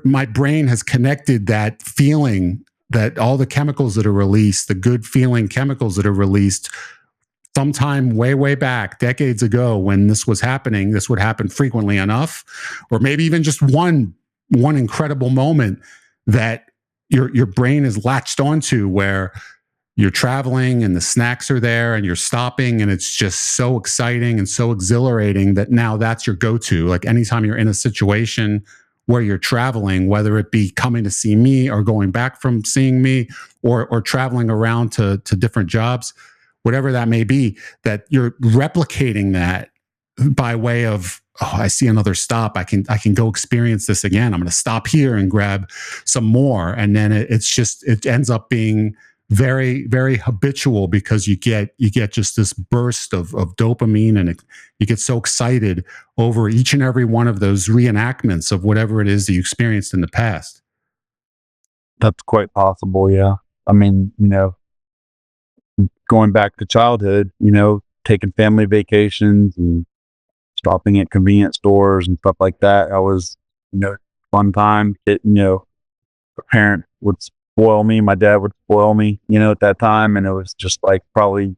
my brain has connected that feeling, that all the chemicals that are released, the good feeling chemicals that are released sometime way back, decades ago, when this was happening. This would happen frequently enough, or maybe even just one incredible moment that your brain is latched onto, where you're traveling and the snacks are there and you're stopping, and it's just so exciting and so exhilarating that now that's your go-to. Like, anytime you're in a situation where you're traveling, whether it be coming to see me or going back from seeing me, or traveling around to different jobs, whatever that may be, that you're replicating that by way of, I see another stop, I can go experience this again. I'm going to stop here and grab some more. And then it ends up being very, very habitual, because you get just this burst of dopamine, and you get so excited over each and every one of those reenactments of whatever it is that you experienced in the past. That's quite possible. Yeah. I mean, going back to childhood, taking family vacations and stopping at convenience stores and stuff like that. I was, fun time. A parent would spoil me. My dad would spoil me, at that time. And it was just like probably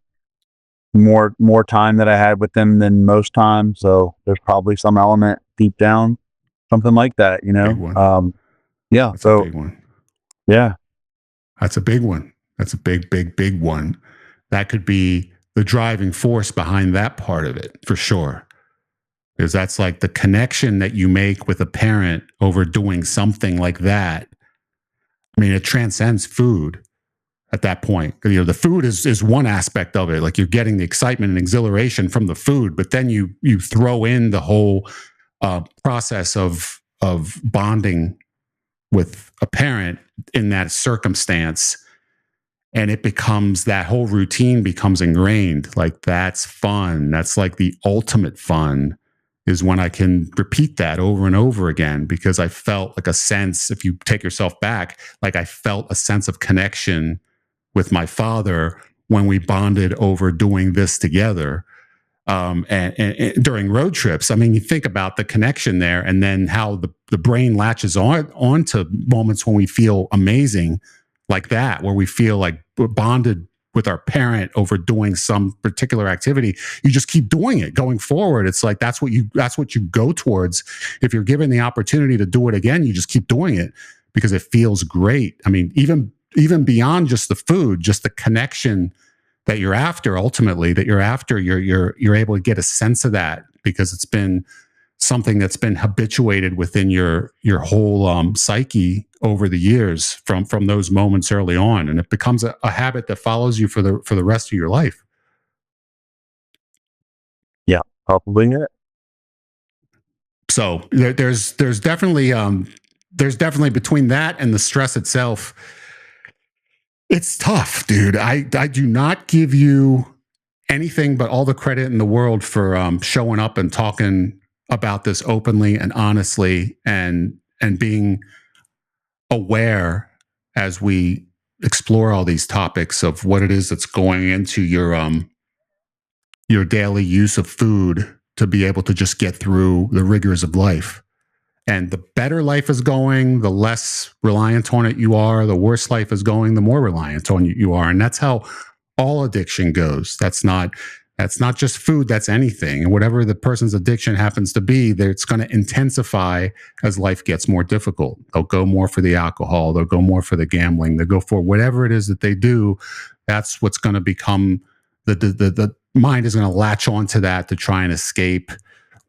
more time that I had with them than most times. So there's probably some element deep down, something like that, Big one. Yeah. That's So a big one. yeah. That's a big one. That's a big one. That could be the driving force behind that part of it for sure. Because that's like the connection that you make with a parent over doing something like that. I mean, it transcends food at that point. The food is one aspect of it. Like you're getting the excitement and exhilaration from the food, but then you throw in the whole process of bonding with a parent in that circumstance, and it becomes, that whole routine becomes ingrained. Like that's fun. That's like the ultimate fun, is when I can repeat that over and over again, because I felt like a sense, if you take yourself back, like I felt a sense of connection with my father when we bonded over doing this together. And during road trips, I mean, you think about the connection there, and then how the brain latches onto moments when we feel amazing like that, where we feel like we're bonded with our parent over doing some particular activity. You just keep doing it going forward. It's like that's what you go towards. If you're given the opportunity to do it again, you just keep doing it because it feels great. I mean, even beyond just the food, just the connection that you're after, ultimately, you're able to get a sense of that, because it's been something that's been habituated within your whole psyche over the years from those moments early on, and it becomes a habit that follows you for the rest of your life. Yeah. Probably it. So there's definitely, between that and the stress itself, it's tough, dude. I do not give you anything but all the credit in the world for showing up and talking about this openly and honestly, and being aware as we explore all these topics of what it is that's going into your daily use of food to be able to just get through the rigors of life. And the better life is going, the less reliant on it you are. The worse life is going, the more reliant on you are. And that's how all addiction goes. That's not just food, that's anything. And whatever the person's addiction happens to be, it's going to intensify as life gets more difficult. They'll go more for the alcohol, they'll go more for the gambling, they'll go for whatever it is that they do. That's what's going to become the mind is going to latch onto that to try and escape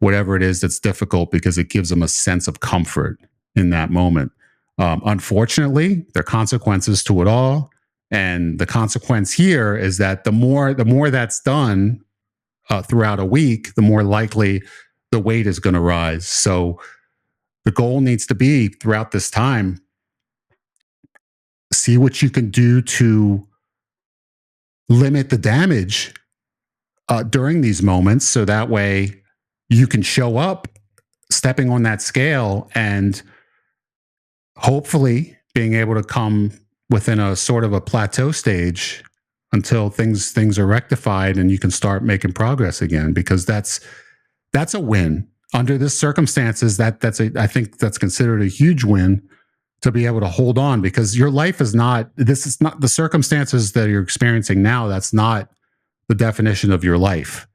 whatever it is that's difficult, because it gives them a sense of comfort in that moment. Unfortunately, there are consequences to it all, and the consequence here is that the more that's done throughout a week, the more likely the weight is going to rise. So the goal needs to be, throughout this time, see what you can do to limit the damage during these moments, so that way you can show up stepping on that scale and hopefully being able to come within a sort of a plateau stage until things are rectified and you can start making progress again, because that's a win under this circumstances. I think that's considered a huge win, to be able to hold on, because your life is not, this is not the circumstances that you're experiencing now. That's not the definition of your life.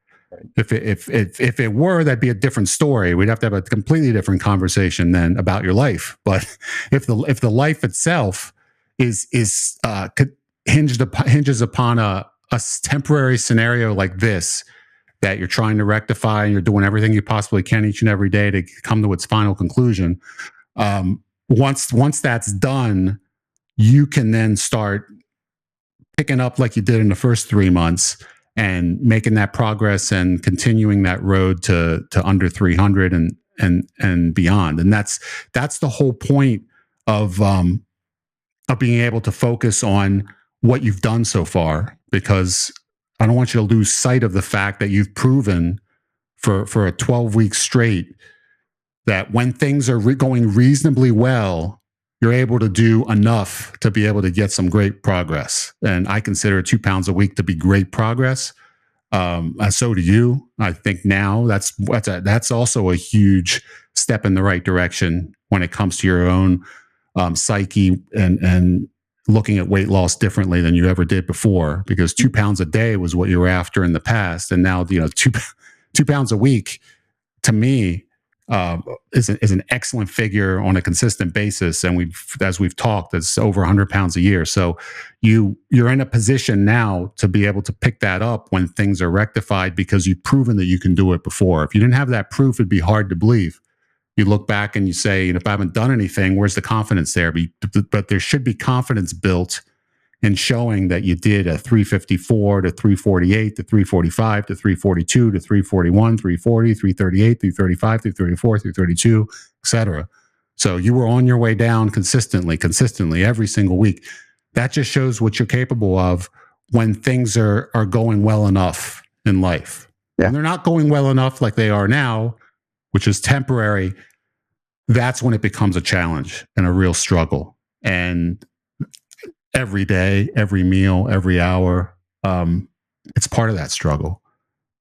If it were, that'd be a different story. We'd have to have a completely different conversation then about your life. But if the life itself is hinges upon a temporary scenario like this, that you're trying to rectify, and you're doing everything you possibly can each and every day to come to its final conclusion. Once that's done, you can then start picking up like you did in the first 3 months, and making that progress and continuing that road to under 300 and beyond. And that's the whole point of being able to focus on what you've done so far, because I don't want you to lose sight of the fact that you've proven for a 12 weeks straight that when things are going reasonably well, you're able to do enough to be able to get some great progress. And I consider 2 pounds a week to be great progress. And so do you. I think now that's also a huge step in the right direction when it comes to your own psyche and looking at weight loss differently than you ever did before, because 2 pounds a day was what you were after in the past. And now, 2 pounds a week to me is an excellent figure on a consistent basis. And as we've talked, it's over 100 pounds a year. So you're in a position now to be able to pick that up when things are rectified, because you've proven that you can do it before. If you didn't have that proof, it'd be hard to believe. You look back and you say, if I haven't done anything, where's the confidence there? But there should be confidence built in showing that you did a 354 to 348 to 345 to 342 to 341, 340, 338, 335, 334, 332, etc. So you were on your way down consistently every single week. That just shows what you're capable of when things are going well enough in life. Yeah. When they're not going well enough like they are now, which is temporary, that's when it becomes a challenge and a real struggle. And every day, every meal, every hour, it's part of that struggle.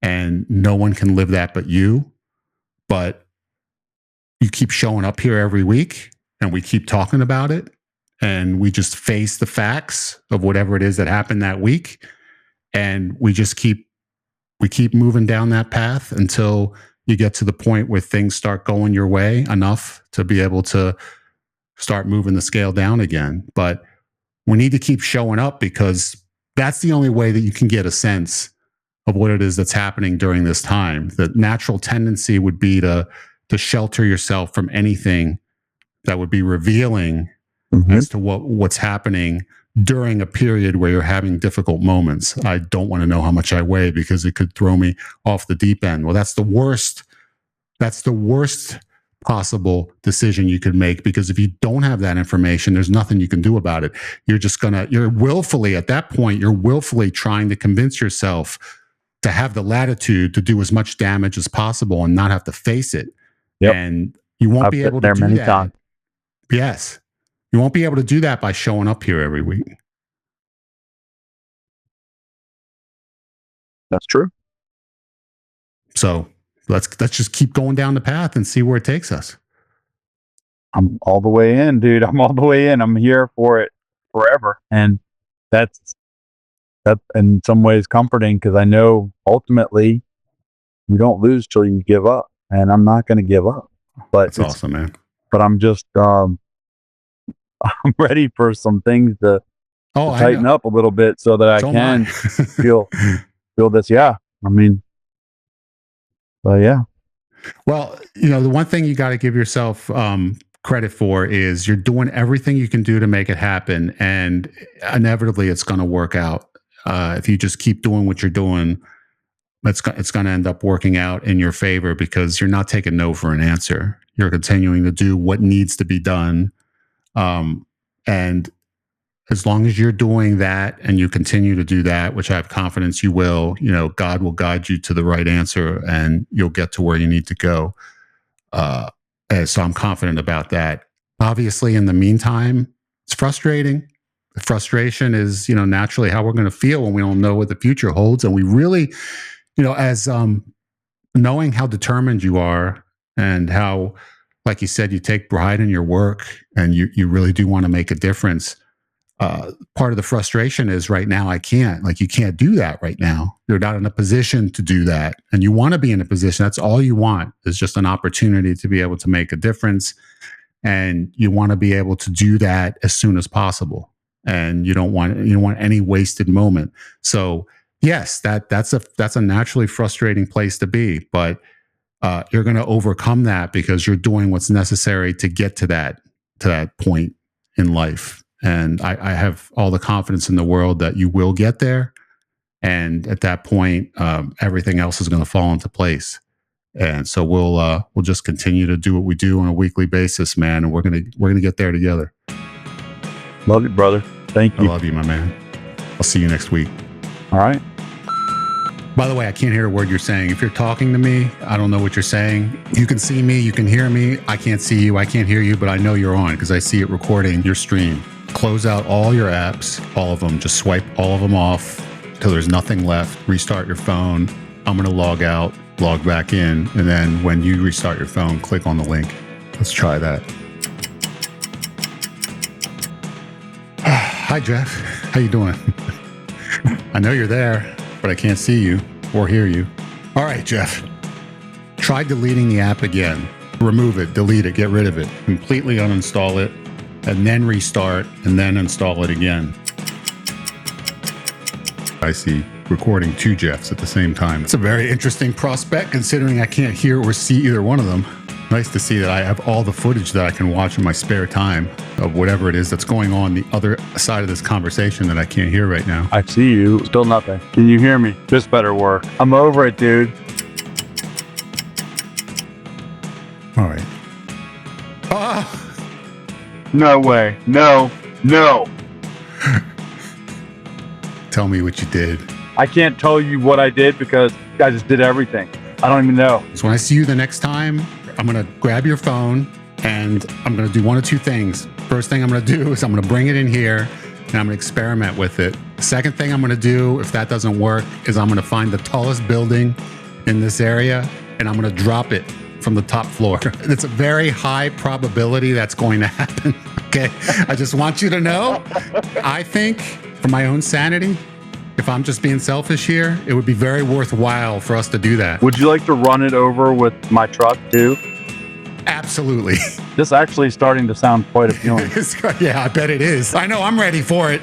And no one can live that but you. But you keep showing up here every week and we keep talking about it. And we just face the facts of whatever it is that happened that week. And we keep moving down that path until you get to the point where things start going your way enough to be able to start moving the scale down again. But we need to keep showing up, because that's the only way that you can get a sense of what it is that's happening during this time. The natural tendency would be to shelter yourself from anything that would be revealing as to what's happening during a period where you're having difficult moments. I don't want to know how much I weigh because it could throw me off the deep end. Well, that's the worst possible decision you could make, because if you don't have that information, there's nothing you can do about it. You're willfully, at that point, you're willfully trying to convince yourself to have the latitude to do as much damage as possible and not have to face it. Yep. And you won't be able to do that. Times. Yes. You won't be able to do that by showing up here every week. That's true. So let's just keep going down the path and see where it takes us. I'm all the way in, dude. I'm all the way in. I'm here for it forever. And that's in some ways comforting, because I know ultimately you don't lose till you give up. And I'm not going to give up. But that's awesome, man. But I'm just I'm ready for some things to tighten up a little bit so that I can feel this. Yeah. I mean, but yeah. Well, the one thing you got to give yourself credit for is you're doing everything you can do to make it happen. And inevitably it's going to work out. If you just keep doing what you're doing, it's going to end up working out in your favor, because you're not taking no for an answer. You're continuing to do what needs to be done. And as long as you're doing that and you continue to do that, which I have confidence you will, God will guide you to the right answer and you'll get to where you need to go. And so I'm confident about that. Obviously, in the meantime, it's frustrating. The frustration is, naturally how we're going to feel when we don't know what the future holds. And we really, as knowing how determined you are and how, like you said, you take pride in your work and you really do want to make a difference. Part of the frustration is right now you can't do that right now. You're not in a position to do that. And you want to be in a position. That's all you want, is just an opportunity to be able to make a difference. And you want to be able to do that as soon as possible. And you don't want any wasted moment. So yes, that's a naturally frustrating place to be, but you're going to overcome that because you're doing what's necessary to get to that point in life. And I have all the confidence in the world that you will get there. And at that point, everything else is going to fall into place. And so we'll just continue to do what we do on a weekly basis, man. And we're gonna get there together. Love you, brother. Thank you. I love you, my man. I'll see you next week. All right. By the way, I can't hear a word you're saying. If you're talking to me, I don't know what you're saying. You can see me, you can hear me. I can't see you, I can't hear you, but I know you're on because I see it recording your stream. Close out all your apps, all of them. Just swipe all of them off till there's nothing left. Restart your phone. I'm going to log out, log back in, and then when you restart your phone, click on the link. Let's try that. Hi, Jeff. How you doing? I know you're there, but I can't see you or hear you. All right, Jeff. Try deleting the app again. Remove it, delete it, get rid of it. Completely uninstall it, and then restart, and then install it again. I see recording 2 Jeffs at the same time. It's a very interesting prospect considering I can't hear or see either one of them. Nice to see that I have all the footage that I can watch in my spare time of whatever it is that's going on the other side of this conversation that I can't hear right now. I see you. Still nothing. Can you hear me? This better work. I'm over it, dude. All right. Ah! No way. No. Tell me what you did. I can't tell you what I did because I just did everything. I don't even know. So when I see you the next time, I'm going to grab your phone and I'm going to do one of 2 things. First thing I'm going to do is I'm going to bring it in here and I'm going to experiment with it. The second thing I'm going to do, if that doesn't work, is I'm going to find the tallest building in this area and I'm going to drop it from the top floor. It's a very high probability that's going to happen. Okay. I just want you to know, I think for my own sanity, if I'm just being selfish here, it would be very worthwhile for us to do that. Would you like to run it over with my truck too? Absolutely. This actually is starting to sound quite appealing. Yeah, I bet it is. I know, I'm ready for it.